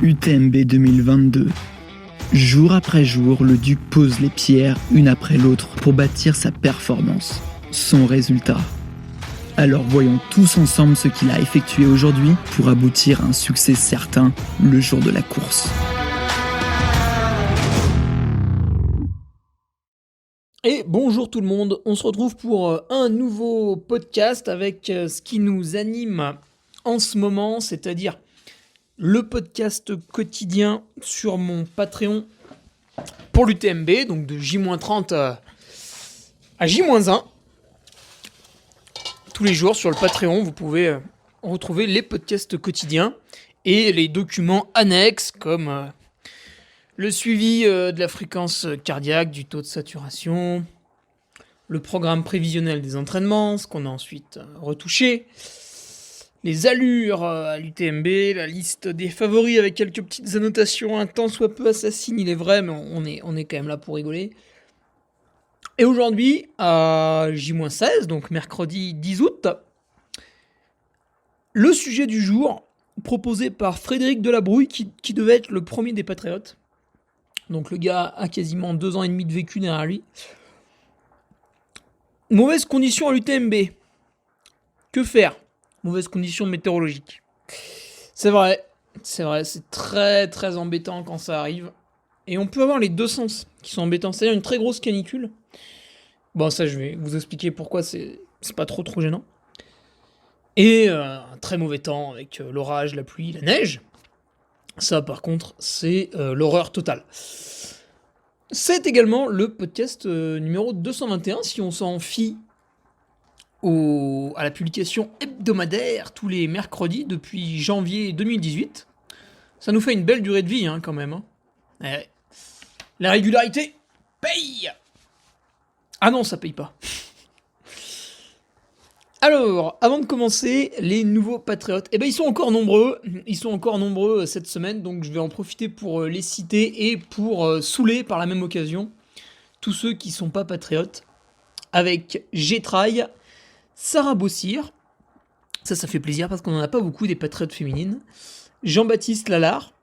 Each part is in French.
UTMB 2022. Jour après jour, le Duc pose les pierres une après l'autre pour bâtir sa performance, son résultat. Alors voyons tous ensemble ce qu'il a effectué aujourd'hui pour aboutir à un succès certain le jour de la course. Et bonjour tout le monde, on se retrouve pour un nouveau podcast avec ce qui nous anime en ce moment, c'est-à-dire le podcast quotidien sur mon Patreon pour l'UTMB, donc de J-30 à J-1. Tous les jours sur le Patreon, vous pouvez retrouver les podcasts quotidiens et les documents annexes comme le suivi de la fréquence cardiaque, du taux de saturation, le programme prévisionnel des entraînements, ce qu'on a ensuite retouché, les allures à l'UTMB, la liste des favoris avec quelques petites annotations, un tant soit peu assassines, il est vrai, mais on est quand même là pour rigoler. Et aujourd'hui, à J-16, donc mercredi 10 août, le sujet du jour, proposé par Frédéric Delabrouille, qui devait être le premier des Patriotes. Donc le gars a quasiment 2 ans et demi de vécu derrière lui. Mauvaise condition à l'UTMB. Que faire ? Mauvaise condition météorologique. C'est vrai, c'est très très embêtant quand ça arrive. Et on peut avoir les deux sens qui sont embêtants. C'est-à-dire une très grosse canicule. Bon, ça je vais vous expliquer pourquoi c'est pas trop gênant. Et un très mauvais temps avec l'orage, la pluie, la neige. Ça par contre, c'est l'horreur totale. C'est également le podcast numéro 221, si on s'en fie à la publication hebdomadaire tous les mercredis depuis janvier 2018. Ça nous fait une belle durée de vie quand même. Ouais. La régularité paye. Ah non, ça paye pas. Alors, avant de commencer, les nouveaux patriotes, ils sont encore nombreux. Ils sont encore nombreux cette semaine, donc je vais en profiter pour les citer et pour saouler par la même occasion tous ceux qui sont pas patriotes. Avec Gétraille, Sarah Bossir, ça fait plaisir parce qu'on n'en a pas beaucoup des patriotes féminines. Jean-Baptiste Lalard,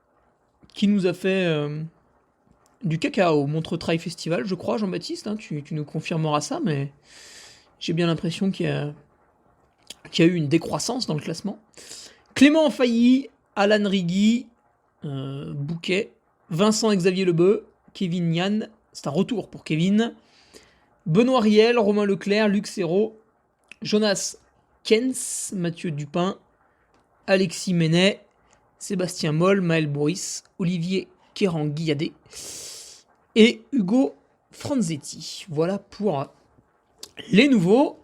qui nous a fait du caca au Montreux Trail Festival, je crois, Jean-Baptiste, tu nous confirmeras ça, mais j'ai bien l'impression qu'il y a eu une décroissance dans le classement. Clément Failly, Alan Rigui, Bouquet, Vincent Xavier Lebeu, Kevin Yann, c'est un retour pour Kevin, Benoît Riel, Romain Leclerc, Luc Serrault, Jonas Kens, Mathieu Dupin, Alexis Menet, Sébastien Moll, Maël Boris, Olivier Kéran-Guilladé et Hugo Franzetti. Voilà pour les nouveaux.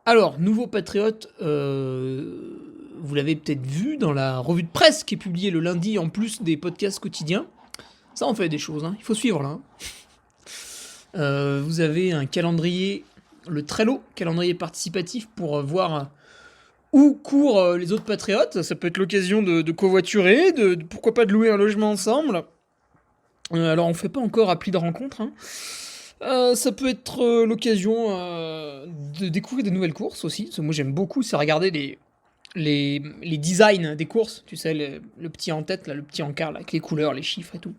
Alors, nouveau patriote, vous l'avez peut-être vu dans la revue de presse qui est publiée le lundi en plus des podcasts quotidiens. Ça en fait des choses, il faut suivre là. Vous avez un calendrier, le Trello, calendrier participatif pour voir où courent les autres patriotes. Ça peut être l'occasion de covoiturer, pourquoi pas de louer un logement ensemble. Alors on fait pas encore appli de rencontre, ça peut être l'occasion de découvrir des nouvelles courses aussi. Parce que moi j'aime beaucoup, c'est regarder les designs des courses. Tu sais, le petit en tête, là, le petit encart là, avec les couleurs, les chiffres et tout.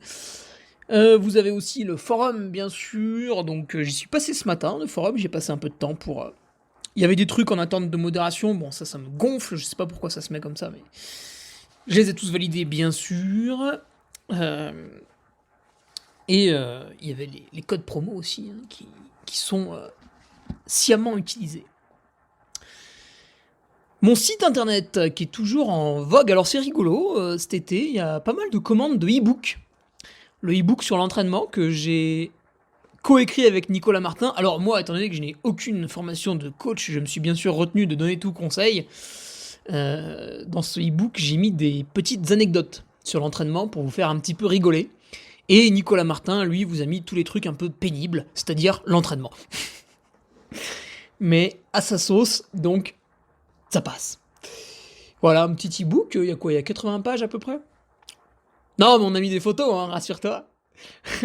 Vous avez aussi le forum, bien sûr. Donc j'y suis passé ce matin, le forum. J'ai passé un peu de temps pour... Il y avait des trucs en attente de modération. Bon, ça me gonfle. Je sais pas pourquoi ça se met comme ça, mais... Je les ai tous validés, bien sûr. Et il y avait les codes promo aussi, qui sont sciemment utilisés. Mon site internet qui est toujours en vogue, alors c'est rigolo, cet été, il y a pas mal de commandes de e-book. Le e-book sur l'entraînement que j'ai coécrit avec Nicolas Martin. Alors moi, étant donné que je n'ai aucune formation de coach, je me suis bien sûr retenu de donner tout conseil. Dans ce e-book, j'ai mis des petites anecdotes sur l'entraînement pour vous faire un petit peu rigoler. Et Nicolas Martin, lui, vous a mis tous les trucs un peu pénibles, c'est-à-dire l'entraînement. Mais à sa sauce, donc ça passe. Voilà, un petit e-book, il y a quoi ? Il y a 80 pages à peu près ? Non, mais on a mis des photos, rassure-toi.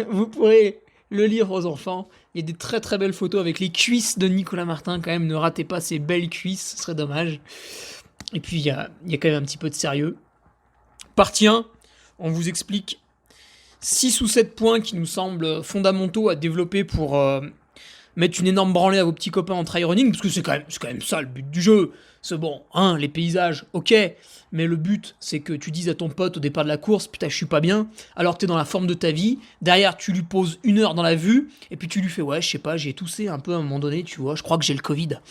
Vous pourrez le lire aux enfants. Il y a des très très belles photos avec les cuisses de Nicolas Martin, quand même, ne ratez pas ces belles cuisses, ce serait dommage. Et puis il y a quand même un petit peu de sérieux. Partie 1, On vous explique 6 ou 7 points qui nous semblent fondamentaux à développer pour mettre une énorme branlée à vos petits copains en trail running, parce que c'est quand même ça le but du jeu. C'est bon, hein, les paysages, ok, mais le but, c'est que tu dises à ton pote au départ de la course, putain, je suis pas bien, alors que t'es dans la forme de ta vie, derrière, tu lui poses 1 heure dans la vue, et puis tu lui fais, ouais, je sais pas, j'ai toussé un peu à un moment donné, tu vois, je crois que j'ai le Covid.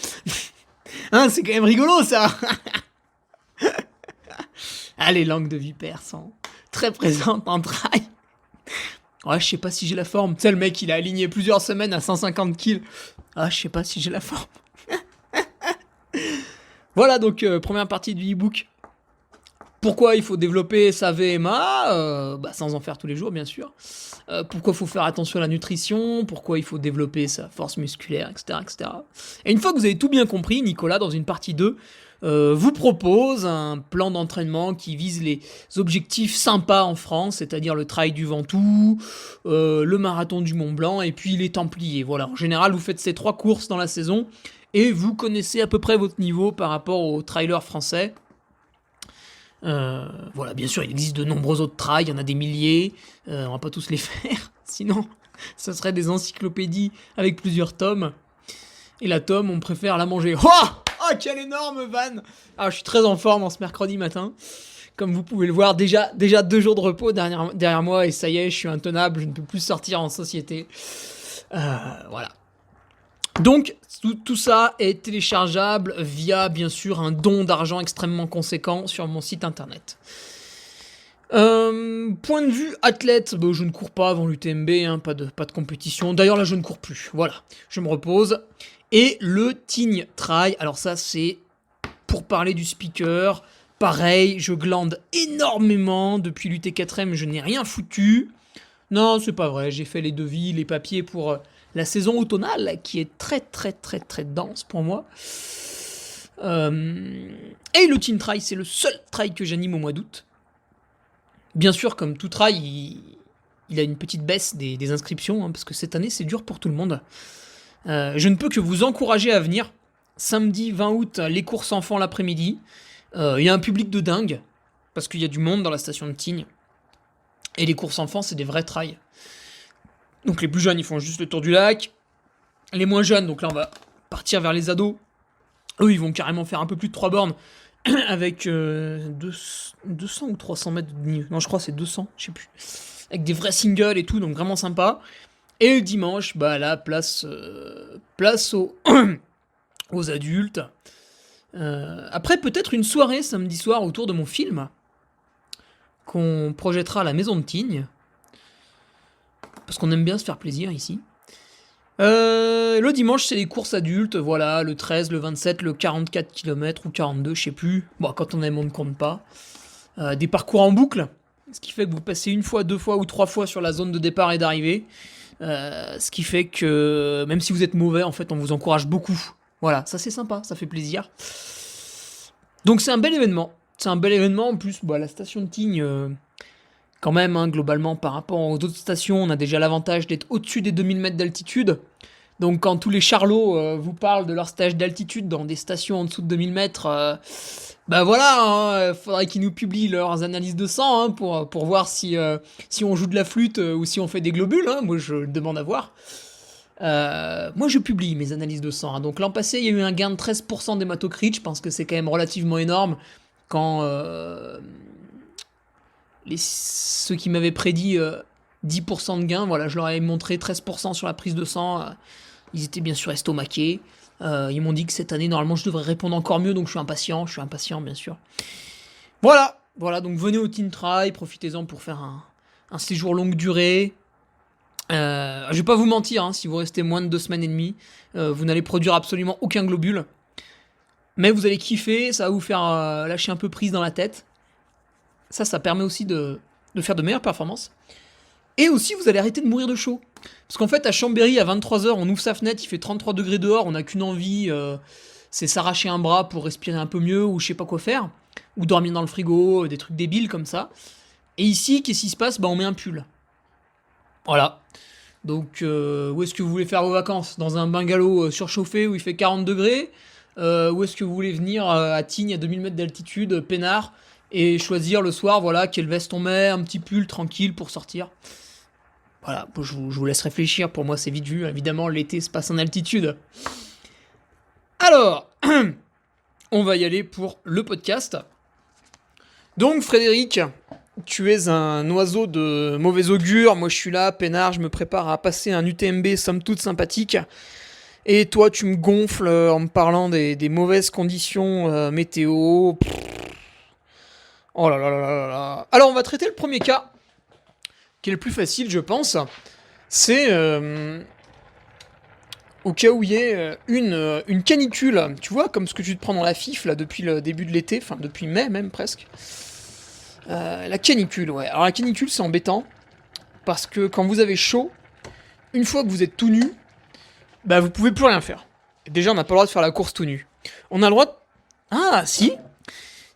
Hein, c'est quand même rigolo, ça. Ah, les langues de vipère sont très présentes en trail. Ouais, je sais pas si j'ai la forme. Tu sais, le mec, il a aligné plusieurs semaines à 150 kills. Ah, je sais pas si j'ai la forme. Voilà, donc, première partie du e-book. Pourquoi il faut développer sa VMA, sans en faire tous les jours, bien sûr. Pourquoi il faut faire attention à la nutrition, pourquoi il faut développer sa force musculaire, etc., etc. Et une fois que vous avez tout bien compris, Nicolas, dans une partie 2, vous propose un plan d'entraînement qui vise les objectifs sympas en France, c'est-à-dire le trail du Ventoux, le marathon du Mont Blanc et puis les Templiers. Voilà, en général, vous faites ces 3 courses dans la saison et vous connaissez à peu près votre niveau par rapport aux trailers français. Voilà, bien sûr, il existe de nombreux autres trails, il y en a des milliers, on va pas tous les faire, sinon ce serait des encyclopédies avec plusieurs tomes. Et la tome, on préfère la manger. Oh, quelle énorme vanne! Ah, je suis très en forme en ce mercredi matin. Comme vous pouvez le voir, déjà 2 jours de repos derrière moi, et ça y est, je suis intenable, je ne peux plus sortir en société. Voilà. Donc, tout ça est téléchargeable via, bien sûr, un don d'argent extrêmement conséquent sur mon site internet. Point de vue athlète, je ne cours pas avant l'UTMB, hein, pas de compétition. D'ailleurs, là, je ne cours plus. Voilà, je me repose. Et le Tignes Trail, alors ça, c'est pour parler du speaker. Pareil, je glande énormément. Depuis l'UT4M, je n'ai rien foutu. Non, c'est pas vrai, j'ai fait les devis, les papiers pour la saison automnale, qui est très très très très dense pour moi. Et le Teen Trail, c'est le seul trail que j'anime au mois d'août. Bien sûr, comme tout trail, il a une petite baisse des inscriptions, hein, parce que cette année, c'est dur pour tout le monde. Je ne peux que vous encourager à venir. Samedi 20 août, les courses enfants l'après-midi. Il y a un public de dingue, parce qu'il y a du monde dans la station de Tignes. Et les courses enfants, c'est des vrais trails. Donc les plus jeunes, ils font juste le tour du lac. Les moins jeunes, donc là, on va partir vers les ados. Eux, ils vont carrément faire un peu plus de 3 bornes avec 200 ou 300 mètres de niveau. Non, je crois que c'est 200, je sais plus. Avec des vrais singles et tout, donc vraiment sympa. Et le dimanche, là, place aux adultes. Après, peut-être une soirée samedi soir autour de mon film qu'on projettera à la maison de Tignes. Parce qu'on aime bien se faire plaisir ici. Le dimanche, c'est les courses adultes, voilà, le 13, le 27, le 44 km ou 42, je sais plus. Bon, quand on aime, on ne compte pas. Des parcours en boucle, ce qui fait que vous passez 1 fois, 2 fois ou 3 fois sur la zone de départ et d'arrivée. Ce qui fait que, même si vous êtes mauvais, en fait, on vous encourage beaucoup. Voilà, ça c'est sympa, ça fait plaisir. Donc c'est un bel événement. C'est un bel événement, en plus, la station de Tignes... Quand même, hein, globalement, par rapport aux autres stations, on a déjà l'avantage d'être au-dessus des 2000 mètres d'altitude. Donc quand tous les charlots vous parlent de leur stage d'altitude dans des stations en dessous de 2000 mètres, voilà, faudrait qu'ils nous publient leurs analyses de sang, hein, pour voir si on joue de la flûte ou si on fait des globules. Hein. Moi, je demande à voir. Moi, je publie mes analyses de sang. Hein. Donc l'an passé, il y a eu un gain de 13% d'hématocrit. Je pense que c'est quand même relativement énorme quand... ceux qui m'avaient prédit 10% de gain, voilà, je leur ai montré 13% sur la prise de sang. Ils étaient bien sûr estomaqués. Ils m'ont dit que cette année, normalement, je devrais répondre encore mieux, donc je suis impatient, bien sûr. Voilà, donc venez au Teen Trail, profitez-en pour faire un séjour longue durée. Je vais pas vous mentir, hein, si vous restez moins de 2 semaines et demie, vous n'allez produire absolument aucun globule. Mais vous allez kiffer, ça va vous faire lâcher un peu prise dans la tête. Ça permet aussi de faire de meilleures performances. Et aussi, vous allez arrêter de mourir de chaud. Parce qu'en fait, à Chambéry, à 23h, on ouvre sa fenêtre, il fait 33 degrés dehors, on n'a qu'une envie, c'est s'arracher un bras pour respirer un peu mieux, ou je sais pas quoi faire, ou dormir dans le frigo, des trucs débiles comme ça. Et ici, qu'est-ce qui se passe ? On met un pull. Voilà. Donc, où est-ce que vous voulez faire vos vacances ? Dans un bungalow surchauffé où il fait 40 degrés ? Où est-ce que vous voulez venir à Tignes, à 2000 mètres d'altitude, peinard ? et choisir le soir, voilà, quelle veste on met, un petit pull tranquille pour sortir. Voilà, je vous laisse réfléchir, pour moi c'est vite vu, évidemment l'été se passe en altitude. Alors, on va y aller pour le podcast. Donc Frédéric, tu es un oiseau de mauvais augure, moi je suis là, peinard, je me prépare à passer un UTMB somme toute sympathique. Et toi tu me gonfles en me parlant des mauvaises conditions météo. Oh là là là là là. Alors on va traiter le premier cas, qui est le plus facile je pense. C'est au cas où il y ait une canicule, tu vois, comme ce que tu te prends dans la FIF là depuis le début de l'été, enfin depuis mai même presque. La canicule, ouais. Alors la canicule c'est embêtant, parce que quand vous avez chaud, une fois que vous êtes tout nu, bah vous pouvez plus rien faire. Et déjà on n'a pas le droit de faire la course tout nu. On a le droit de... Ah si.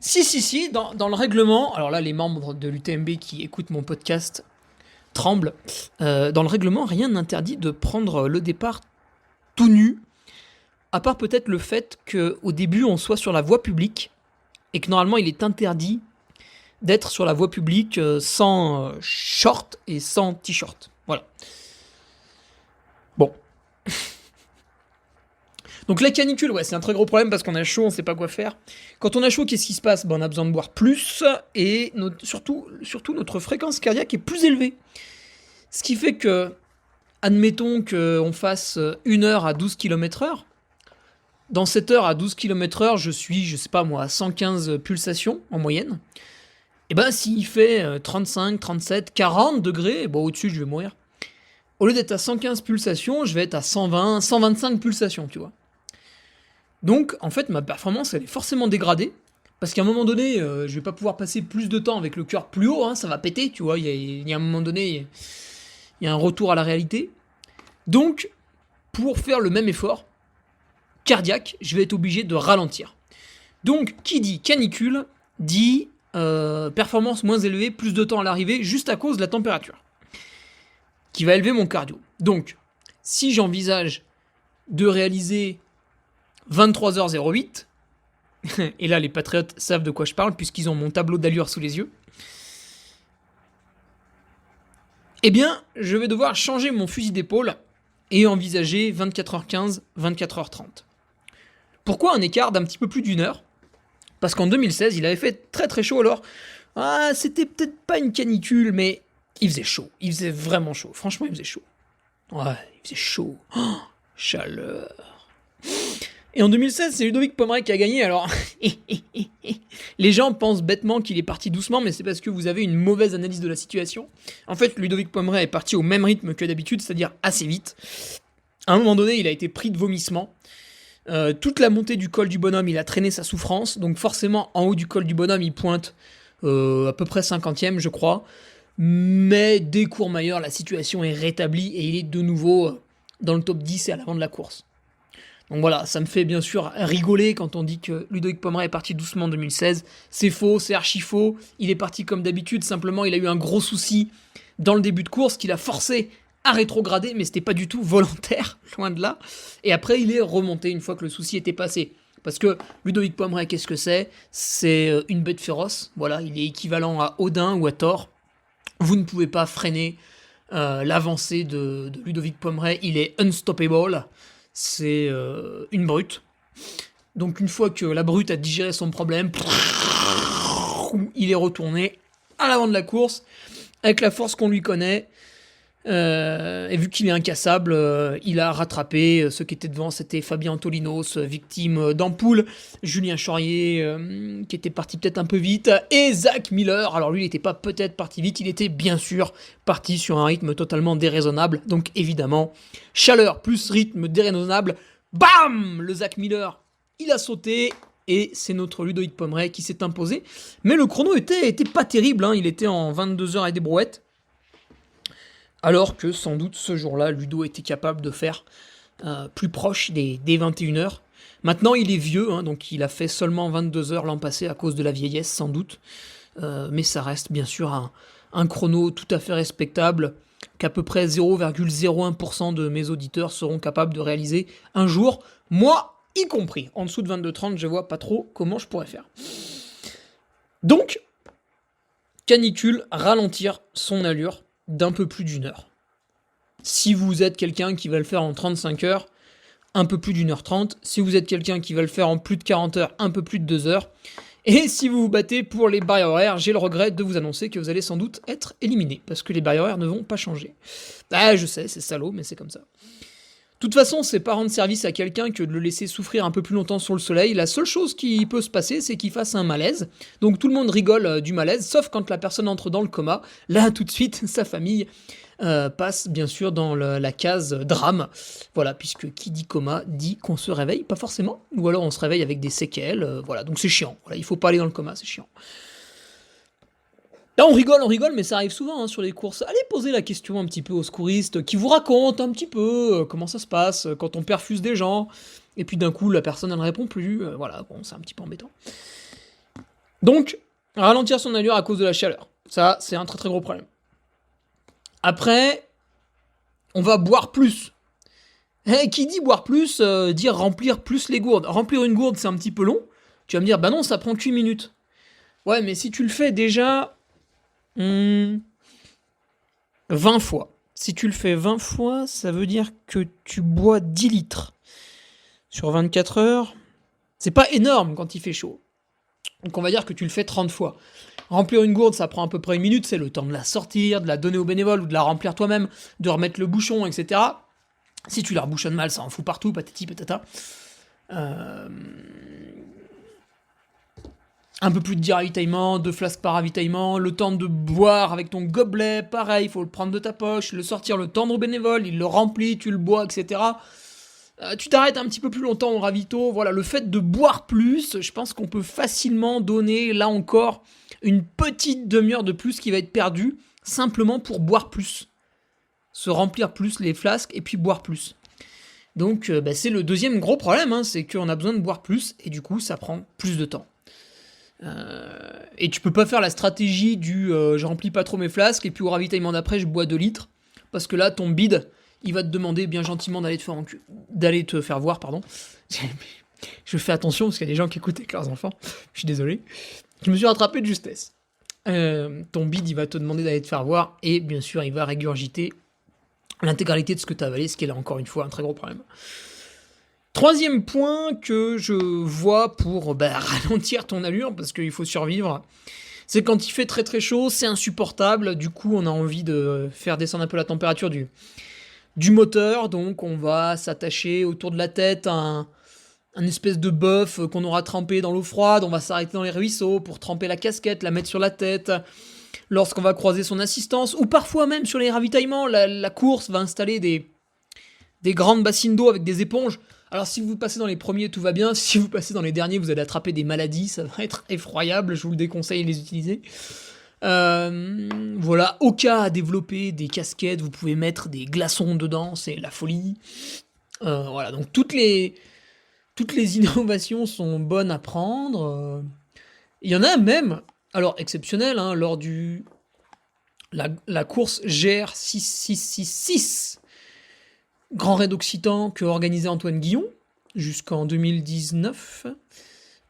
Si, dans le règlement, alors là les membres de l'UTMB qui écoutent mon podcast tremblent, dans le règlement rien n'interdit de prendre le départ tout nu, à part peut-être le fait qu'au début on soit sur la voie publique, et que normalement il est interdit d'être sur la voie publique sans short et sans t-shirt. Voilà. Bon. Donc la canicule, ouais, c'est un très gros problème parce qu'on a chaud, on sait pas quoi faire. Quand on a chaud, qu'est-ce qui se passe ? Ben, on a besoin de boire plus et surtout notre fréquence cardiaque est plus élevée. Ce qui fait que, admettons qu'on fasse 1 heure à 12 km/h. Dans cette heure à 12 km/h, je suis, je sais pas moi, à 115 pulsations en moyenne. Et ben s'il fait 35, 37, 40 degrés, bon au-dessus je vais mourir. Au lieu d'être à 115 pulsations, je vais être à 120, 125 pulsations, tu vois. Donc, en fait, ma performance, elle est forcément dégradée, parce qu'à un moment donné, je vais pas pouvoir passer plus de temps avec le cœur plus haut, hein, ça va péter, tu vois, il y a un moment donné, il y a un retour à la réalité. Donc, pour faire le même effort cardiaque, je vais être obligé de ralentir. Donc, qui dit canicule, dit performance moins élevée, plus de temps à l'arrivée, juste à cause de la température, qui va élever mon cardio. Donc, si j'envisage de réaliser 23h08, et là les patriotes savent de quoi je parle puisqu'ils ont mon tableau d'allure sous les yeux, eh bien je vais devoir changer mon fusil d'épaule et envisager 24h15, 24h30. Pourquoi un écart d'un petit peu plus d'1 heure ? Parce qu'en 2016 il avait fait très très chaud, alors c'était peut-être pas une canicule, mais il faisait chaud, il faisait vraiment chaud, franchement il faisait chaud. Ouais, il faisait chaud, chaleur. Et en 2016, c'est Ludovic Pommeret qui a gagné, alors les gens pensent bêtement qu'il est parti doucement, mais c'est parce que vous avez une mauvaise analyse de la situation. En fait, Ludovic Pommeret est parti au même rythme que d'habitude, c'est-à-dire assez vite. À un moment donné, il a été pris de vomissement. Toute la montée du col du bonhomme, il a traîné sa souffrance, donc forcément, en haut du col du bonhomme, il pointe à peu près 50e, je crois. Mais dès Courmayeur, la situation est rétablie et il est de nouveau dans le top 10 et à l'avant de la course. Donc voilà, ça me fait bien sûr rigoler quand on dit que Ludovic Pommeret est parti doucement en 2016. C'est faux, c'est archi faux. Il est parti comme d'habitude, simplement il a eu un gros souci dans le début de course qui l'a forcé à rétrograder, mais c'était pas du tout volontaire, loin de là. Et après, il est remonté une fois que le souci était passé. Parce que Ludovic Pommeret, qu'est-ce que c'est ? C'est une bête féroce. Voilà, il est équivalent à Odin ou à Thor. Vous ne pouvez pas freiner l'avancée de Ludovic Pommeret. Il est unstoppable. C'est une brute. Donc une fois que la brute a digéré son problème, il est retourné à l'avant de la course avec la force qu'on lui connaît. Et vu qu'il est incassable, il a rattrapé. Ceux qui étaient devant, c'était Fabien Antolinos, victime d'ampoule, Julien Chaurier, qui était parti peut-être un peu vite, et Zach Miller. Alors lui, il n'était pas peut-être parti vite, il était bien sûr parti sur un rythme totalement déraisonnable. Donc évidemment, chaleur plus rythme déraisonnable, bam, le Zach Miller, il a sauté. Et c'est notre Ludovic Pommeret qui s'est imposé. Mais le chrono était pas terrible, hein. Il était en 22 heures et des brouettes. Alors que sans doute ce jour-là, Ludo était capable de faire plus proche des 21 heures. Maintenant, il est vieux, hein, donc il a fait seulement 22 heures l'an passé à cause de la vieillesse, sans doute. Mais ça reste bien sûr un chrono tout à fait respectable, qu'à peu près 0,01% de mes auditeurs seront capables de réaliser un jour, moi y compris. En dessous de 22h30, je vois pas trop comment je pourrais faire. Donc, canicule, ralentir son allure d'un peu plus d'une heure. Si vous êtes quelqu'un qui va le faire en 35 heures, un peu plus d'une heure 30. Si vous êtes quelqu'un qui va le faire en plus de 40 heures, un peu plus de 2 heures. Et si vous vous battez pour les barrières horaires, j'ai le regret de vous annoncer que vous allez sans doute être éliminé, parce que les barrières horaires ne vont pas changer. Ah, je sais, c'est salaud, mais c'est comme ça. De toute façon, c'est pas rendre service à quelqu'un que de le laisser souffrir un peu plus longtemps sur le soleil. La seule chose qui peut se passer, c'est qu'il fasse un malaise. Donc tout le monde rigole du malaise, sauf quand la personne entre dans le coma. Là, tout de suite, sa famille passe bien sûr dans la case drame. Voilà, puisque qui dit coma dit qu'on se réveille, pas forcément. Ou alors on se réveille avec des séquelles. Voilà, donc c'est chiant. Voilà, il faut pas aller dans le coma, c'est chiant. Là, on rigole, mais ça arrive souvent sur les courses. Allez poser la question un petit peu aux secouristes qui vous racontent un petit peu comment ça se passe quand on perfuse des gens. Et puis d'un coup, la personne, elle ne répond plus. Voilà, bon, c'est un petit peu embêtant. Donc, ralentir son allure à cause de la chaleur. Ça, c'est un très très gros problème. Après, on va boire plus. Et qui dit boire plus, dire remplir plus les gourdes. Remplir une gourde, c'est un petit peu long. Tu vas me dire, bah non, ça prend que 8 minutes. Ouais, mais si tu le fais déjà 20 fois. Si tu le fais 20 fois, ça veut dire que tu bois 10 litres sur 24 heures. C'est pas énorme quand il fait chaud. Donc on va dire que tu le fais 30 fois. Remplir une gourde, ça prend à peu près 1 minute, c'est le temps de la sortir, de la donner aux bénévoles ou de la remplir toi-même, de remettre le bouchon, etc. Si tu la rebouchonnes mal, ça en fout partout, patati patata. Un peu plus de 10 ravitaillements, 2 flasques par ravitaillement, le temps de boire avec ton gobelet, pareil, il faut le prendre de ta poche, le sortir, le tendre au bénévole, il le remplit, tu le bois, etc. Tu t'arrêtes un petit peu plus longtemps au ravito, voilà, le fait de boire plus, je pense qu'on peut facilement donner, là encore, une petite demi-heure de plus qui va être perdue, simplement pour boire plus. Se remplir plus les flasques et puis boire plus. Donc c'est le deuxième gros problème, c'est qu'on a besoin de boire plus, et du coup ça prend plus de temps. Et tu peux pas faire la stratégie du je remplis pas trop mes flasques et puis au ravitaillement d'après je bois 2 litres parce que là ton bide il va te demander bien gentiment d'aller te faire voir, pardon. Je fais attention parce qu'il y a des gens qui écoutent avec leurs enfants, je suis désolé. Je me suis rattrapé de justesse. Ton bide il va te demander d'aller te faire voir et bien sûr il va régurgiter l'intégralité de ce que tu as avalé, ce qui est là encore une fois un très gros problème. Troisième point que je vois pour ralentir ton allure, parce qu'il faut survivre, c'est quand il fait très très chaud, c'est insupportable, du coup on a envie de faire descendre un peu la température du moteur, donc on va s'attacher autour de la tête à un espèce de bœuf qu'on aura trempé dans l'eau froide, on va s'arrêter dans les ruisseaux pour tremper la casquette, la mettre sur la tête, lorsqu'on va croiser son assistance, ou parfois même sur les ravitaillements, la course va installer des grandes bassines d'eau avec des éponges. Alors si vous passez dans les premiers, tout va bien. Si vous passez dans les derniers, vous allez attraper des maladies. Ça va être effroyable. Je vous le déconseille de les utiliser. Voilà. Au cas à développer des casquettes, vous pouvez mettre des glaçons dedans. C'est la folie. Voilà. Donc toutes les innovations sont bonnes à prendre. Il y en a même, alors exceptionnel, lors la course GR6666. Grand Raid Occitan que organisait Antoine Guillon jusqu'en 2019.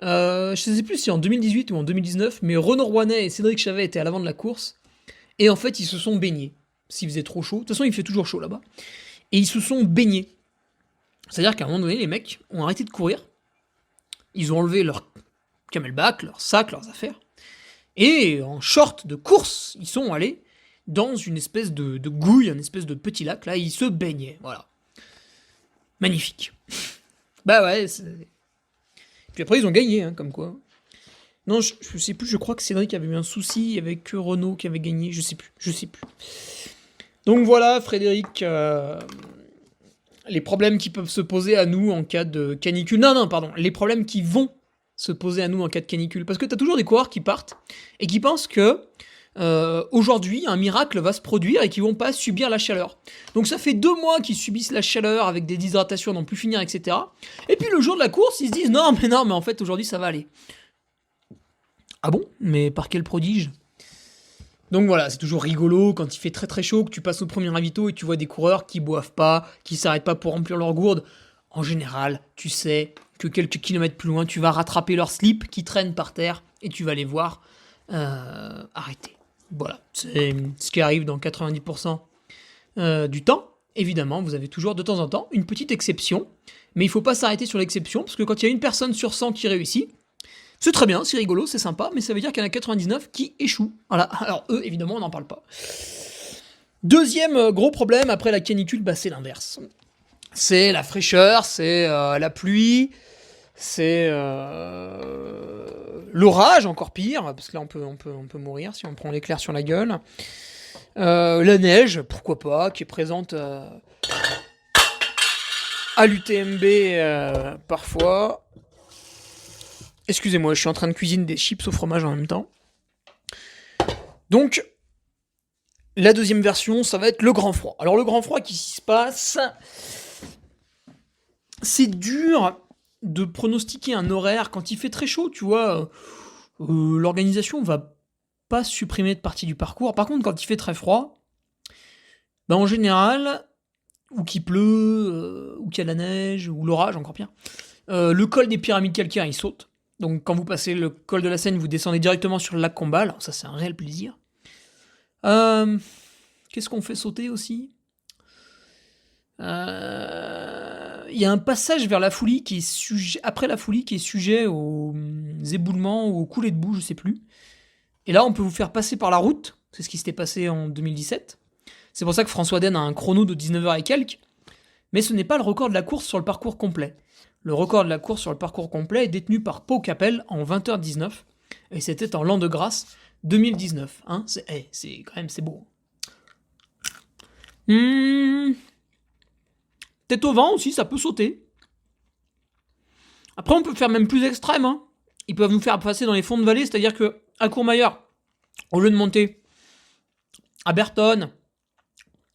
Je ne sais plus si en 2018 ou en 2019, mais Renaud Rouanet et Cédric Chavet étaient à l'avant de la course. Et en fait, ils se sont baignés. S'il faisait trop chaud. De toute façon, il fait toujours chaud là-bas. Et ils se sont baignés. C'est-à-dire qu'à un moment donné, les mecs ont arrêté de courir. Ils ont enlevé leur camelback, leur sac, leurs affaires. Et en short de course, ils sont allés dans une espèce de gouille, un espèce de petit lac. Là, ils se baignaient. Voilà. Magnifique. Bah ouais. Puis après, ils ont gagné, comme quoi. Non, je sais plus, je crois que Cédric avait eu un souci avec Renaud qui avait gagné, je sais plus. Donc voilà, Frédéric, les problèmes qui peuvent se poser à nous en cas de canicule. Non, pardon, les problèmes qui vont se poser à nous en cas de canicule. Parce que t'as toujours des coureurs qui partent et qui pensent que aujourd'hui, un miracle va se produire et qu'ils vont pas subir la chaleur. Donc ça fait 2 mois qu'ils subissent la chaleur avec des déshydratations à n'en plus finir, etc. Et puis le jour de la course, ils se disent non, mais en fait aujourd'hui ça va aller. Ah bon? Mais par quel prodige? Donc voilà, c'est toujours rigolo quand il fait très très chaud, que tu passes au premier ravito et tu vois des coureurs qui boivent pas, qui s'arrêtent pas pour remplir leur gourde. En général, tu sais que quelques kilomètres plus loin, tu vas rattraper leur slip qui traîne par terre et tu vas les voir arrêter. Voilà, c'est ce qui arrive dans 90% du temps. Évidemment, vous avez toujours de temps en temps une petite exception, mais il ne faut pas s'arrêter sur l'exception, parce que quand il y a une personne sur 100 qui réussit, c'est très bien, c'est rigolo, c'est sympa, mais ça veut dire qu'il y en a 99 qui échouent. Voilà, alors eux, évidemment, on n'en parle pas. Deuxième gros problème après la canicule, c'est l'inverse. C'est la fraîcheur, c'est la pluie, c'est l'orage, encore pire, parce que là on peut mourir si on prend l'éclair sur la gueule. La neige, pourquoi pas, qui est présente à l'UTMB parfois. Excusez-moi, je suis en train de cuisiner des chips au fromage en même temps. Donc, la deuxième version, ça va être le grand froid. Alors le grand froid, qu'est-ce qui se passe ? C'est dur de pronostiquer un horaire quand il fait très chaud, tu vois. L'organisation va pas supprimer de partie du parcours. Par contre, quand il fait très froid, en général, ou qu'il pleut, ou qu'il y a de la neige, ou l'orage, encore pire, le col des pyramides calcaires, il saute. Donc quand vous passez le col de la Seine, vous descendez directement sur le lac Combal. Alors, ça, c'est un réel plaisir. Qu'est-ce qu'on fait sauter aussi ? Il y a un passage vers la Foulie qui est sujet, après la Foulie, qui est sujet aux éboulements ou aux coulées de boue, je sais plus. Et là, on peut vous faire passer par la route. C'est ce qui s'était passé en 2017. C'est pour ça que François Den a un chrono de 19h et quelques. Mais ce n'est pas le record de la course sur le parcours complet. Le record de la course sur le parcours complet est détenu par Pau Capel en 20h19. Et c'était en l'an de grâce 2019. Hein, c'est quand même, c'est beau. Tête au vent aussi, ça peut sauter. Après, on peut faire même plus extrême. Hein. Ils peuvent nous faire passer dans les fonds de vallée, c'est-à-dire que à Courmayeur, au lieu de monter à Bertonne,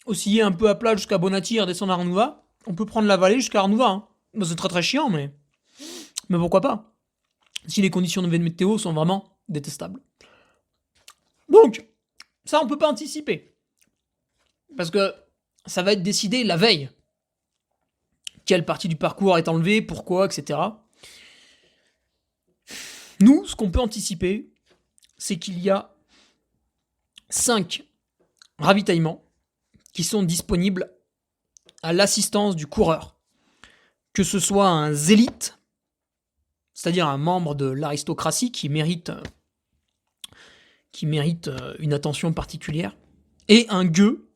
osciller un peu à plat jusqu'à Bonatti et redescendre à Arnouva, on peut prendre la vallée jusqu'à Arnouva. Hein. C'est très très chiant, mais pourquoi pas, si les conditions de météo sont vraiment détestables. Donc, ça, on peut pas anticiper. Parce que ça va être décidé la veille. Quelle partie du parcours est enlevée, pourquoi, etc. Nous, ce qu'on peut anticiper, c'est qu'il y a 5 ravitaillements qui sont disponibles à l'assistance du coureur. Que ce soit un zélite, c'est-à-dire un membre de l'aristocratie qui mérite une attention particulière, et un gueux.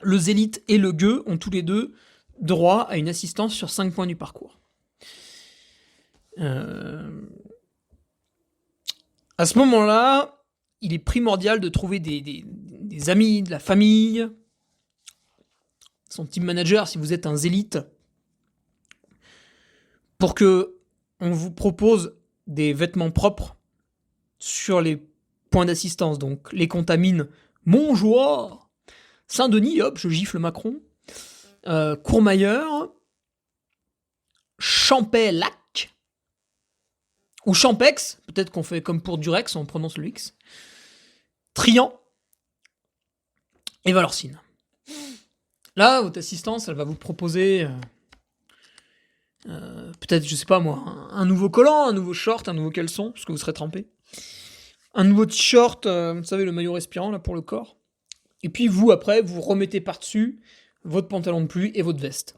Le zélite et le gueux ont tous les deux droit à une assistance sur 5 points du parcours. À ce moment-là, il est primordial de trouver des amis, de la famille, son team manager si vous êtes un zélite, pour que on vous propose des vêtements propres sur les points d'assistance. Donc les contamines Montjoie, Saint-Denis, hop, je gifle Macron, Courmayeur, Champais-Lac, ou Champex, peut-être qu'on fait comme pour Durex, on prononce le X, Trian, et Valorcine. Là, votre assistance, elle va vous proposer peut-être, je sais pas moi, un nouveau collant, un nouveau short, un nouveau caleçon, parce que vous serez trempé, un nouveau t-shirt, vous savez, le maillot respirant là pour le corps, et puis vous, après, vous remettez par-dessus votre pantalon de pluie et votre veste.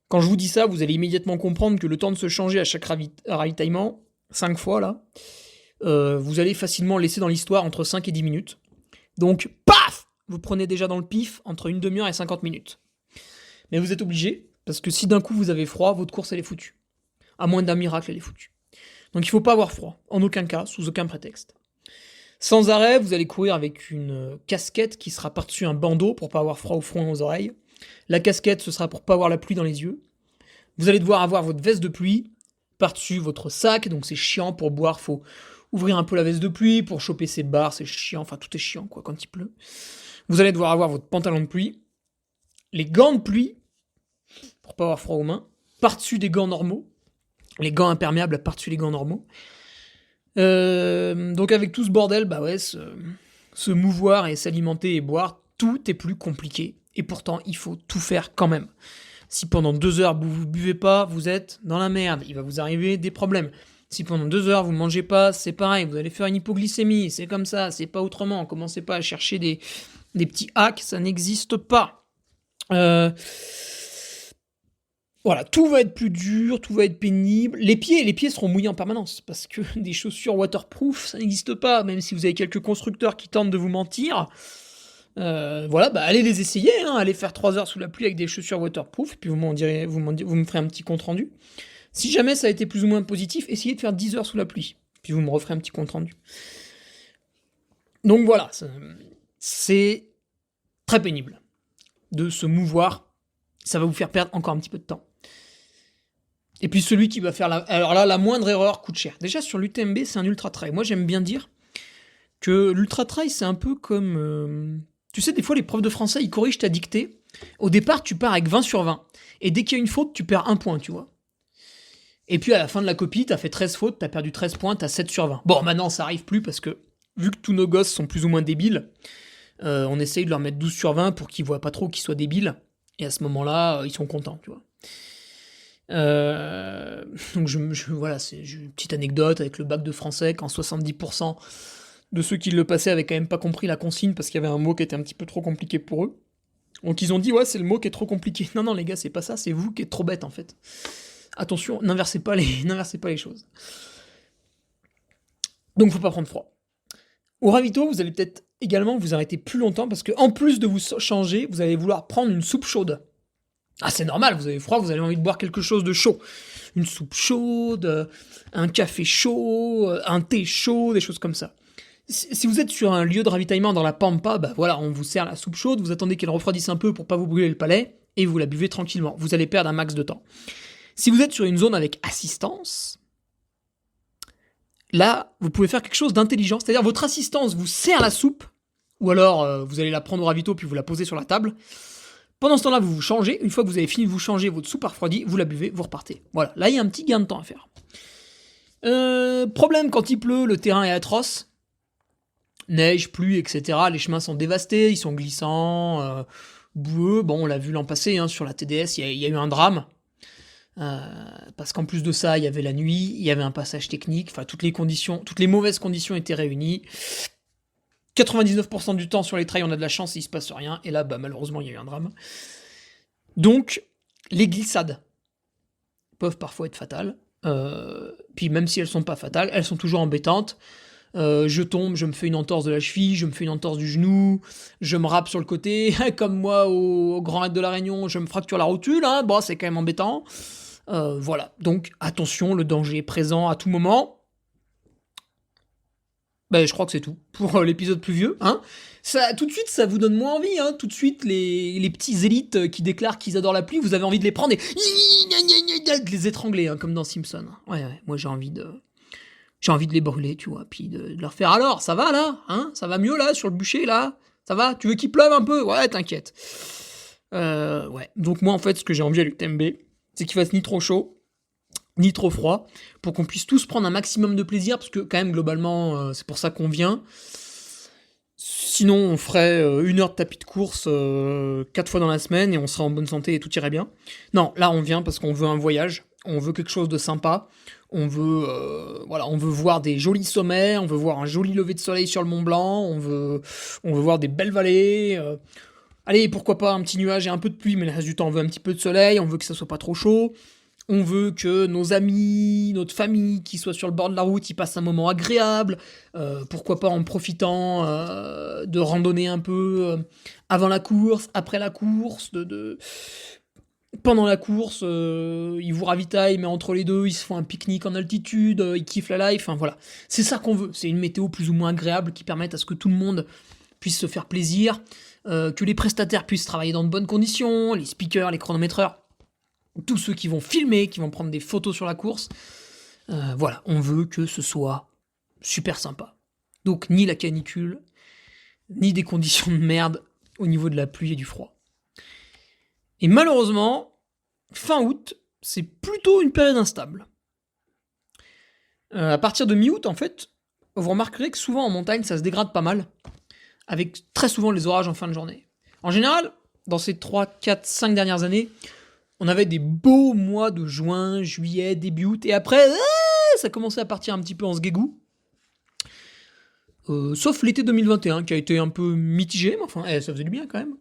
Quand je vous dis ça, vous allez immédiatement comprendre que le temps de se changer à chaque ravitaillement, 5 fois là, vous allez facilement laisser dans l'histoire entre 5 et 10 minutes. Donc, paf, vous prenez déjà dans le pif entre une demi-heure et 50 minutes. Mais vous êtes obligé, parce que si d'un coup vous avez froid, votre course elle est foutue. À moins d'un miracle, elle est foutue. Donc il faut pas avoir froid, en aucun cas, sous aucun prétexte. Sans arrêt, vous allez courir avec une casquette qui sera par-dessus un bandeau pour pas avoir froid au front et aux oreilles. La casquette, ce sera pour pas avoir la pluie dans les yeux. Vous allez devoir avoir votre veste de pluie par-dessus votre sac, donc c'est chiant pour boire, faut ouvrir un peu la veste de pluie pour choper ses barres, c'est chiant, enfin tout est chiant quoi quand il pleut. Vous allez devoir avoir votre pantalon de pluie, les gants de pluie pour pas avoir froid aux mains, par-dessus des gants normaux, les gants imperméables par-dessus les gants normaux. Donc avec tout ce bordel, se mouvoir et s'alimenter et boire, tout est plus compliqué. Et pourtant, il faut tout faire quand même. Si pendant 2 heures vous buvez pas, vous êtes dans la merde, il va vous arriver des problèmes. Si pendant 2 heures vous mangez pas, c'est pareil, vous allez faire une hypoglycémie, c'est comme ça, c'est pas autrement. Commencez pas à chercher des petits hacks, ça n'existe pas. Voilà, tout va être plus dur, tout va être pénible. Les pieds seront mouillés en permanence, parce que des chaussures waterproof, ça n'existe pas, même si vous avez quelques constructeurs qui tentent de vous mentir. Voilà, allez les essayer, hein, allez faire 3 heures sous la pluie avec des chaussures waterproof, et puis vous me ferez un petit compte rendu. Si jamais ça a été plus ou moins positif, essayez de faire 10 heures sous la pluie, puis vous me referez un petit compte rendu. Donc voilà, c'est très pénible de se mouvoir, ça va vous faire perdre encore un petit peu de temps. Et puis celui qui va faire la moindre erreur coûte cher. Déjà sur l'UTMB, c'est un ultra trail. Moi j'aime bien dire que l'ultra trail, c'est un peu comme... tu sais, des fois les profs de français, ils corrigent ta dictée. Au départ, tu pars avec 20 sur 20. Et dès qu'il y a une faute, tu perds 1 point, tu vois. Et puis à la fin de la copie, t'as fait 13 fautes, t'as perdu 13 points, t'as 7 sur 20. Bon, maintenant ça arrive plus parce que, vu que tous nos gosses sont plus ou moins débiles, on essaye de leur mettre 12 sur 20 pour qu'ils voient pas trop qu'ils soient débiles. Et à ce moment-là, ils sont contents, tu vois. Donc voilà, c'est une petite anecdote avec le bac de français, quand 70% de ceux qui le passaient avaient quand même pas compris la consigne parce qu'il y avait un mot qui était un petit peu trop compliqué pour eux. Donc ils ont dit, ouais, c'est le mot qui est trop compliqué. Non, les gars, c'est pas ça, c'est vous qui êtes trop bêtes, en fait. Attention, n'inversez pas les choses. Donc faut pas prendre froid. Au ravito, vous allez peut-être également vous arrêter plus longtemps parce que en plus de vous changer, vous allez vouloir prendre une soupe chaude. Ah, c'est normal, vous avez froid, vous avez envie de boire quelque chose de chaud. Une soupe chaude, un café chaud, un thé chaud, des choses comme ça. Si vous êtes sur un lieu de ravitaillement dans la pampa, voilà, on vous sert la soupe chaude, vous attendez qu'elle refroidisse un peu pour pas vous brûler le palais, et vous la buvez tranquillement. Vous allez perdre un max de temps. Si vous êtes sur une zone avec assistance, là, vous pouvez faire quelque chose d'intelligent. C'est-à-dire, votre assistance vous sert la soupe, ou alors vous allez la prendre au ravito puis vous la posez sur la table. Pendant ce temps-là, vous vous changez. Une fois que vous avez fini de vous changer, votre soupe a refroidi, vous la buvez, vous repartez. Voilà, là, il y a un petit gain de temps à faire. Problème, quand il pleut, le terrain est atroce. Neige, pluie, etc. Les chemins sont dévastés, ils sont glissants, boueux. Bon, on l'a vu l'an passé, hein, sur la TDS, il y a eu un drame. Parce qu'en plus de ça, il y avait la nuit, il y avait un passage technique, enfin toutes les mauvaises conditions étaient réunies. 99% du temps sur les trails, on a de la chance, il se passe rien, et là, malheureusement, il y a eu un drame. Donc, les glissades peuvent parfois être fatales, puis même si elles sont pas fatales, elles sont toujours embêtantes. Je tombe, je me fais une entorse de la cheville, je me fais une entorse du genou, je me râpe sur le côté, comme moi au Grand Raid de la Réunion, je me fracture la rotule, hein, c'est quand même embêtant. Voilà, donc attention, le danger est présent à tout moment. Je crois que c'est tout pour l'épisode pluvieux. Hein. Ça, tout de suite, ça vous donne moins envie. Hein. Tout de suite, les petits élites qui déclarent qu'ils adorent la pluie, vous avez envie de les prendre et de les étrangler, hein, comme dans Simpson. Ouais, moi j'ai envie de les brûler, tu vois, puis de leur faire, alors, ça va là, hein, ça va mieux là, sur le bûcher là, ça va, tu veux qu'il pleuve un peu, ouais, t'inquiète. Ouais, donc moi en fait, ce que j'ai envie à l'UTMB, c'est qu'il fasse ni trop chaud, ni trop froid, pour qu'on puisse tous prendre un maximum de plaisir, parce que quand même, globalement, c'est pour ça qu'on vient. Sinon, on ferait 1 heure de tapis de course 4 fois dans la semaine, et on serait en bonne santé et tout irait bien. Non, là, on vient parce qu'on veut un voyage, on veut quelque chose de sympa, on veut voir des jolis sommets, on veut voir un joli lever de soleil sur le Mont Blanc, on veut voir des belles vallées. Allez, pourquoi pas un petit nuage et un peu de pluie, mais le reste du temps, on veut un petit peu de soleil, on veut que ça soit pas trop chaud. On veut que nos amis, notre famille qui soit sur le bord de la route, ils passent un moment agréable. Pourquoi pas en profitant de randonner un peu avant la course, après la course, pendant la course, ils vous ravitaillent, mais entre les deux, ils se font un pique-nique en altitude, ils kiffent la life, enfin voilà. C'est ça qu'on veut, c'est une météo plus ou moins agréable qui permette à ce que tout le monde puisse se faire plaisir, que les prestataires puissent travailler dans de bonnes conditions, les speakers, les chronométreurs, tous ceux qui vont filmer, qui vont prendre des photos sur la course. Voilà, on veut que ce soit super sympa. Donc ni la canicule, ni des conditions de merde au niveau de la pluie et du froid. Et malheureusement, fin août, c'est plutôt une période instable. À partir de mi-août, en fait, vous remarquerez que souvent en montagne, ça se dégrade pas mal, avec très souvent les orages en fin de journée. En général, dans ces 3, 4, 5 dernières années, On avait des beaux mois de juin, juillet, début août, et après, ça commençait à partir un petit peu en sguégou. Sauf l'été 2021 qui a été un peu mitigé, mais enfin, ça faisait du bien quand même.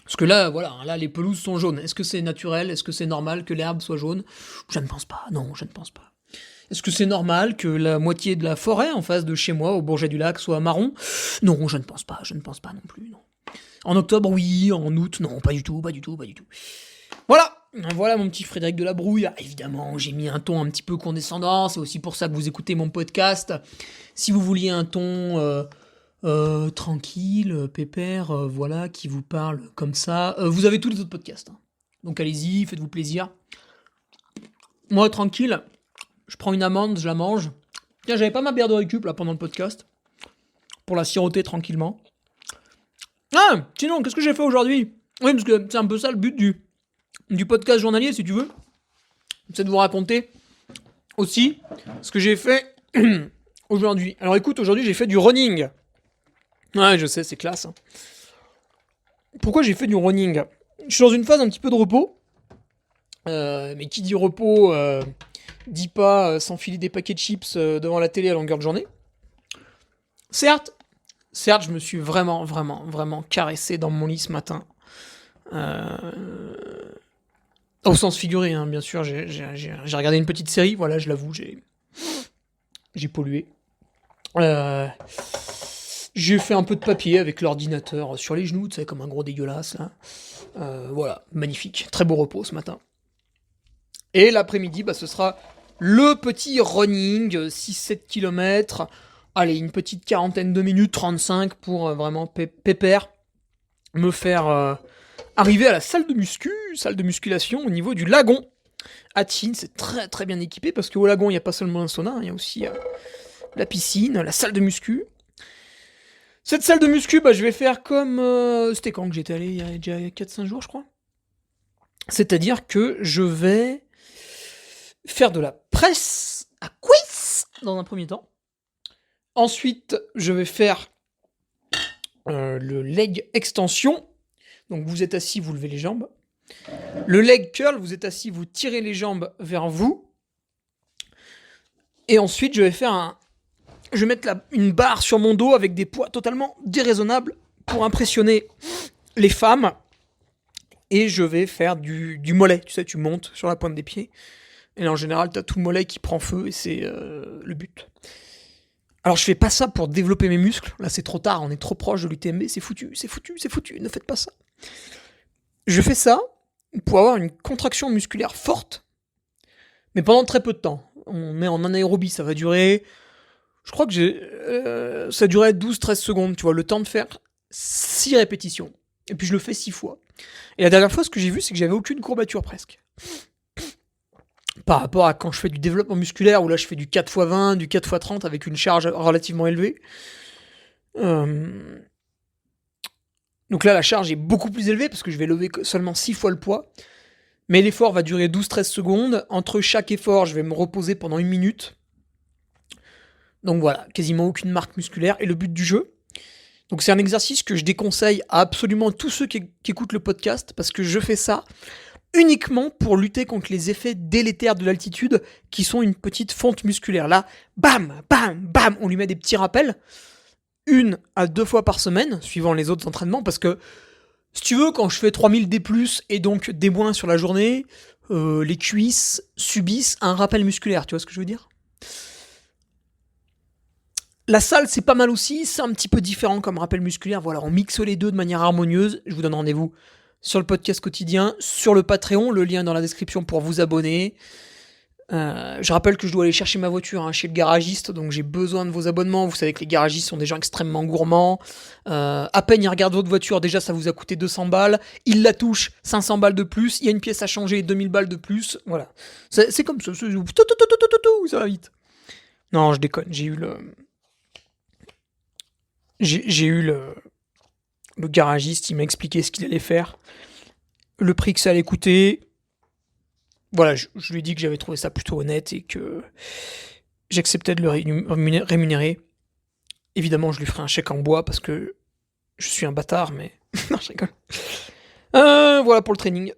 Parce que là, voilà, là les pelouses sont jaunes. Est-ce que c'est naturel? Est-ce que c'est normal que l'herbe soit jaune? Je ne pense pas, non, je ne pense pas. Est-ce que c'est normal que la moitié de la forêt en face de chez moi, au Bourget du Lac, soit marron? Non, je ne pense pas non plus, non. En octobre, oui, en août, non, pas du tout. Voilà mon petit Frédéric de la Brouille. Ah, évidemment, j'ai mis un ton un petit peu condescendant, c'est aussi pour ça que vous écoutez mon podcast. Si vous vouliez un ton tranquille, pépère, voilà, qui vous parle comme ça, vous avez tous les autres podcasts. Hein. Donc allez-y, faites-vous plaisir. Moi, tranquille, je prends une amande, je la mange. Tiens, j'avais pas ma bière de récup là pendant le podcast, pour la siroter tranquillement. Ah, sinon, qu'est-ce que j'ai fait aujourd'hui? Oui, parce que c'est un peu ça le but du podcast journalier, si tu veux. C'est de vous raconter aussi ce que j'ai fait aujourd'hui. Alors écoute, aujourd'hui j'ai fait du running. Ouais, je sais, c'est classe. Hein. Pourquoi j'ai fait du running? Je suis dans une phase un petit peu de repos. Mais qui dit repos, dit pas s'enfiler des paquets de chips devant la télé à longueur de journée. Certes, je me suis vraiment caressé dans mon lit ce matin. Au sens figuré, hein, bien sûr, j'ai regardé une petite série, voilà, je l'avoue, j'ai pollué. J'ai fait un peu de papier avec l'ordinateur sur les genoux, tu sais, comme un gros dégueulasse, là. Voilà, magnifique, très beau repos ce matin. Et l'après-midi, ce sera le petit running, 6-7 km, allez, une petite quarantaine de minutes, 35 pour vraiment pépère, me faire arriver à la salle de musculation au niveau du lagon. À Tignes, c'est très très bien équipé parce qu'au lagon, il n'y a pas seulement un sauna, il y a aussi la piscine, la salle de muscu. Cette salle de muscu, je vais faire comme... c'était quand que j'étais allé? Il y a déjà 4-5 jours, je crois. C'est-à-dire que je vais faire de la presse à cuisse dans un premier temps. Ensuite, je vais faire le leg extension. Donc vous êtes assis, vous levez les jambes. Le leg curl, vous êtes assis, vous tirez les jambes vers vous. Et ensuite, je vais mettre une barre sur mon dos avec des poids totalement déraisonnables pour impressionner les femmes. Et je vais faire du mollet. Tu sais, tu montes sur la pointe des pieds. Et là, en général, tu as tout le mollet qui prend feu et c'est le but. Alors, je fais pas ça pour développer mes muscles. Là, c'est trop tard, on est trop proche de l'UTMB. C'est foutu. Ne faites pas ça. Je fais ça pour avoir une contraction musculaire forte, mais pendant très peu de temps. On est en anaérobie, ça va durer... Je crois que ça durait 12-13 secondes, tu vois, le temps de faire 6 répétitions. Et puis je le fais 6 fois. Et la dernière fois, ce que j'ai vu, c'est que j'avais aucune courbature presque. Par rapport à quand je fais du développement musculaire, où là je fais du 4x20, du 4x30 avec une charge relativement élevée. Donc là, la charge est beaucoup plus élevée parce que je vais lever seulement 6 fois le poids. Mais l'effort va durer 12-13 secondes. Entre chaque effort, je vais me reposer pendant 1 minute. Donc voilà, quasiment aucune marque musculaire. Et le but du jeu, donc c'est un exercice que je déconseille à absolument tous ceux qui écoutent le podcast, parce que je fais ça uniquement pour lutter contre les effets délétères de l'altitude, qui sont une petite fonte musculaire. Là, bam, bam, bam, on lui met des petits rappels, 1 à 2 fois par semaine, suivant les autres entraînements, parce que, si tu veux, quand je fais 3000 D+, et donc des moins sur la journée, les cuisses subissent un rappel musculaire, tu vois ce que je veux dire ? La salle, c'est pas mal aussi, c'est un petit peu différent comme rappel musculaire. Voilà, on mixe les deux de manière harmonieuse. Je vous donne rendez-vous sur le podcast quotidien, sur le Patreon, le lien est dans la description pour vous abonner. Je rappelle que je dois aller chercher ma voiture chez le garagiste, donc j'ai besoin de vos abonnements. Vous savez que les garagistes sont des gens extrêmement gourmands. À peine ils regardent votre voiture, déjà ça vous a coûté 200 balles. Ils la touchent, 500 balles de plus. Il y a une pièce à changer, 2000 balles de plus. Voilà. C'est comme ça, ça va vite. Non, je déconne, j'ai eu le garagiste, il m'a expliqué ce qu'il allait faire, le prix que ça allait coûter. Voilà, je lui ai dit que j'avais trouvé ça plutôt honnête et que j'acceptais de le rémunérer. Évidemment, je lui ferai un chèque en bois parce que je suis un bâtard, mais... non, je rigole. Voilà pour le training.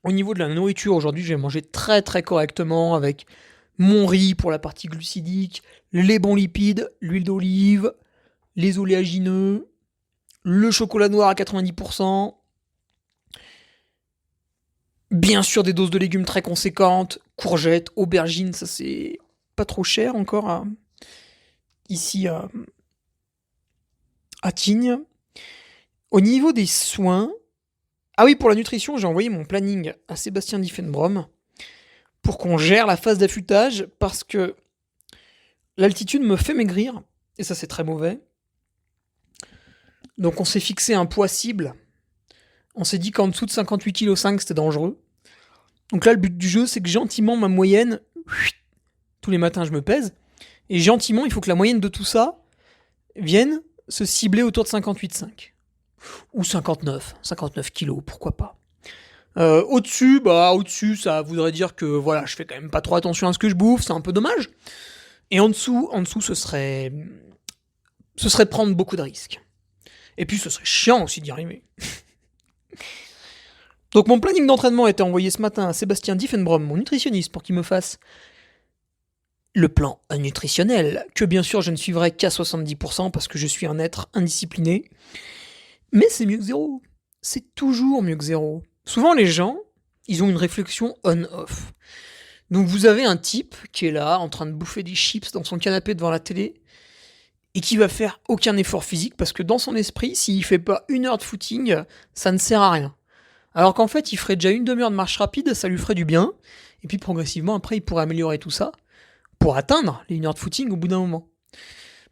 Au niveau de la nourriture, aujourd'hui, j'ai mangé très très correctement avec mon riz pour la partie glucidique, les bons lipides, l'huile d'olive, les oléagineux, le chocolat noir à 90%, bien sûr des doses de légumes très conséquentes, courgettes, aubergines, ça c'est pas trop cher encore ici à Tignes. Au niveau des soins, ah oui, pour la nutrition, j'ai envoyé mon planning à Sébastien Diffenbrom pour qu'on gère la phase d'affûtage parce que l'altitude me fait maigrir et ça c'est très mauvais. Donc on s'est fixé un poids cible. On s'est dit qu'en dessous de 58,5 kg c'était dangereux. Donc là le but du jeu c'est que gentiment ma moyenne, tous les matins je me pèse, et gentiment il faut que la moyenne de tout ça vienne se cibler autour de 58,5. Ou 59 kilos, pourquoi pas. Au-dessus, ça voudrait dire que voilà, je fais quand même pas trop attention à ce que je bouffe, c'est un peu dommage. Et en dessous, ce serait prendre beaucoup de risques. Et puis ce serait chiant aussi d'y arriver. Donc mon planning d'entraînement a été envoyé ce matin à Sébastien Diffenbrom, mon nutritionniste, pour qu'il me fasse le plan nutritionnel, que bien sûr je ne suivrai qu'à 70% parce que je suis un être indiscipliné. Mais c'est mieux que zéro. C'est toujours mieux que zéro. Souvent les gens, ils ont une réflexion on-off. Donc vous avez un type qui est là, en train de bouffer des chips dans son canapé devant la télé, et qui va faire aucun effort physique, parce que dans son esprit, s'il fait pas 1 heure de footing, ça ne sert à rien. Alors qu'en fait, il ferait déjà 1 demi-heure de marche rapide, ça lui ferait du bien, et puis progressivement, après, il pourrait améliorer tout ça, pour atteindre les 1 heure de footing au bout d'un moment.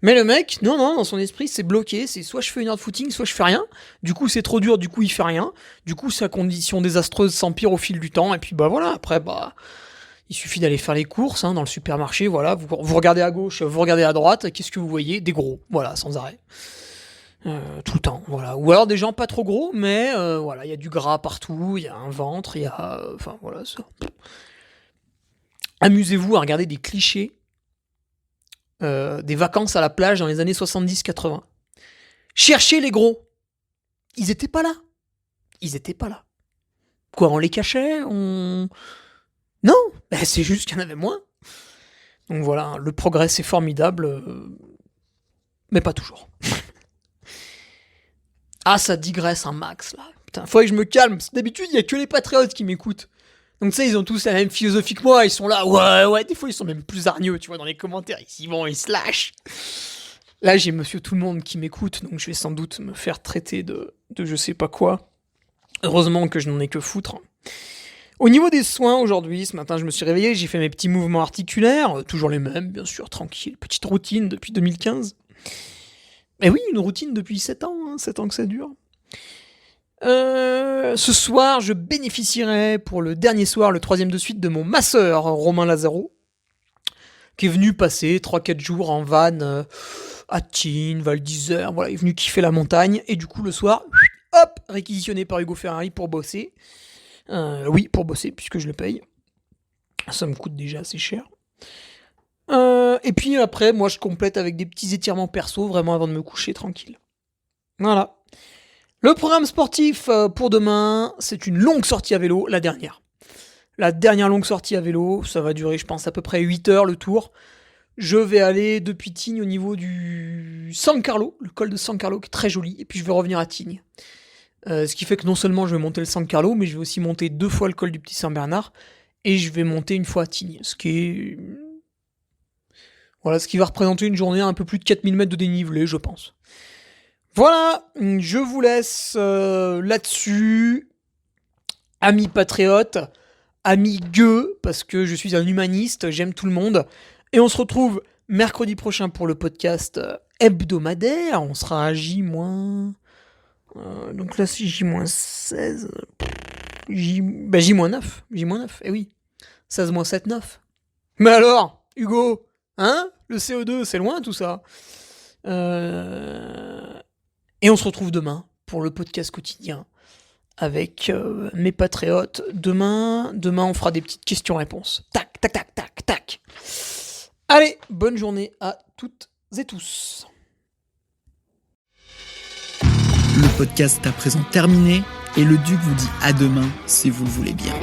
Mais le mec, non, dans son esprit, c'est bloqué, c'est soit je fais 1 heure de footing, soit je fais rien, du coup c'est trop dur, du coup il fait rien, du coup sa condition désastreuse s'empire au fil du temps, et puis voilà, après il suffit d'aller faire les courses dans le supermarché, voilà, vous regardez à gauche, vous regardez à droite, qu'est-ce que vous voyez? Des gros, voilà, sans arrêt. Tout le temps, voilà. Ou alors des gens pas trop gros, mais voilà, il y a du gras partout, il y a un ventre, il y a... Enfin, voilà, ça. Amusez-vous à regarder des clichés des vacances à la plage dans les années 70-80. Cherchez les gros. Ils étaient pas là. Quoi, on les cachait? Non, c'est juste qu'il y en avait moins. Donc voilà, le progrès c'est formidable, mais pas toujours. Ah, ça digresse un max là. Putain, faut que je me calme, parce que d'habitude il y a que les patriotes qui m'écoutent. Donc tu sais, ils ont tous la même philosophie que moi, ils sont là, ouais, des fois ils sont même plus hargneux, tu vois, dans les commentaires, ils se lâchent. Là, j'ai monsieur tout le monde qui m'écoute, donc je vais sans doute me faire traiter de je sais pas quoi. Heureusement que je n'en ai que foutre. Au niveau des soins, aujourd'hui, ce matin, je me suis réveillé, j'ai fait mes petits mouvements articulaires, toujours les mêmes, bien sûr, tranquille, petite routine depuis 2015. Mais oui, une routine depuis 7 ans, 7 ans que ça dure. Ce soir, je bénéficierai pour le dernier soir, le 3e de suite, de mon masseur, Romain Lazaro, qui est venu passer 3-4 jours en van à Tignes, Val d'Isère, voilà, il est venu kiffer la montagne, et du coup, le soir, hop, réquisitionné par Hugo Ferrari pour bosser. Oui, pour bosser, puisque je le paye. Ça me coûte déjà assez cher. Et puis après, moi, je complète avec des petits étirements perso, vraiment avant de me coucher, tranquille. Voilà. Le programme sportif pour demain, c'est une longue sortie à vélo, la dernière. La dernière longue sortie à vélo, ça va durer, je pense, à peu près 8 heures le tour. Je vais aller depuis Tignes au niveau du San Carlo, le col de San Carlo, qui est très joli, et puis je vais revenir à Tignes. Ce qui fait que non seulement je vais monter le San Carlo, mais je vais aussi monter 2 fois le col du Petit Saint-Bernard, et je vais monter 1 fois à Tignes, ce qui va représenter une journée à un peu plus de 4000 mètres de dénivelé, je pense. Voilà, je vous laisse là-dessus, amis patriotes, amis gueux, parce que je suis un humaniste, j'aime tout le monde, et on se retrouve mercredi prochain pour le podcast hebdomadaire, on sera à J-... donc là c'est J-16, J-9, eh oui, 16-7, 9. Mais alors, Hugo, le CO2, c'est loin tout ça. Et on se retrouve demain pour le podcast quotidien avec mes patriotes. Demain, on fera des petites questions-réponses. Tac, tac, tac, tac, tac. Allez, bonne journée à toutes et tous. Le podcast est à présent terminé. Et le duc vous dit à demain si vous le voulez bien.